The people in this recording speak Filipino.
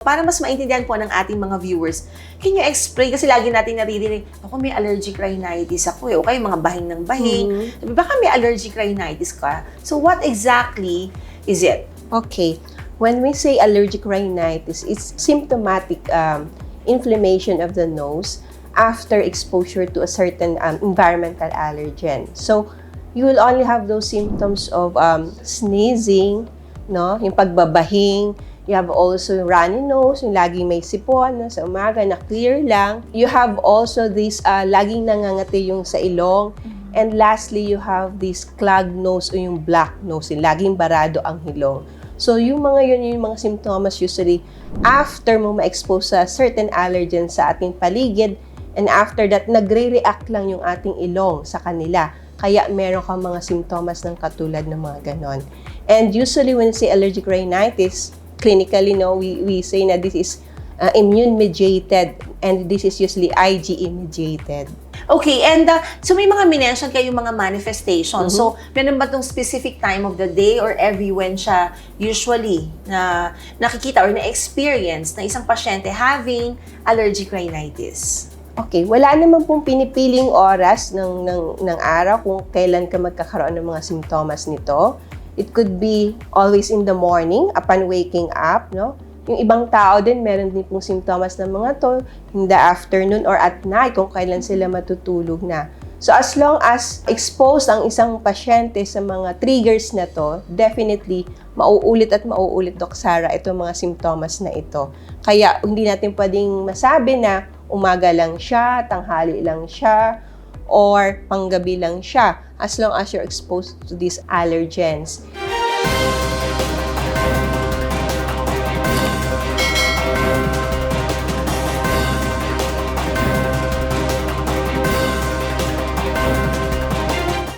Para mas maintindihan po ng ating mga viewers, can you explain? Kasi lagi natin naririnig, ako may allergic rhinitis ako o kayo mga bahing ng bahing. Baka may allergic rhinitis ka. So what exactly is it? Okay. When we say allergic rhinitis, it's symptomatic inflammation of the nose after exposure to a certain environmental allergen. So, you will only have those symptoms of sneezing, no? Yung pagbabahing. You have also runny nose, yung laging may sipon sa umaga na clear lang. You have also this laging nangangati yung sa ilong. And lastly, you have this clogged nose o yung black nose, yung laging barado ang hilong. So, yung mga yun, yung mga symptoms usually after mo ma-expose sa certain allergen sa ating paligid, and after that, nagre-react lang yung ating ilong sa kanila. Kaya meron kang mga symptoms ng katulad ng mga ganon. And usually, when you say allergic rhinitis, clinically, no, we say na this is immune-mediated, and this is usually IgE-mediated. Okay, and so may mga minention kayong mga manifestations. So, meron ba itong specific time of the day or every when siya usually na nakikita or na-experience na isang pasyente having allergic rhinitis? Okay, wala naman pong pinipiling oras ng araw kung kailan ka magkakaroon ng mga simptomas nito. It could be always in the morning upon waking up, no? Yung ibang tao din, meron din pong simptomas ng mga to in the afternoon or at night kung kailan sila matutulog na. So as long as exposed ang isang pasyente sa mga triggers na to, definitely mauulit at mauulit, Doc Sara, itong mga simptomas na ito. Kaya hindi natin pwedeng masabi na umaga lang siya, tanghali lang siya, or panggabi lang siya, as long as you're exposed to these allergens.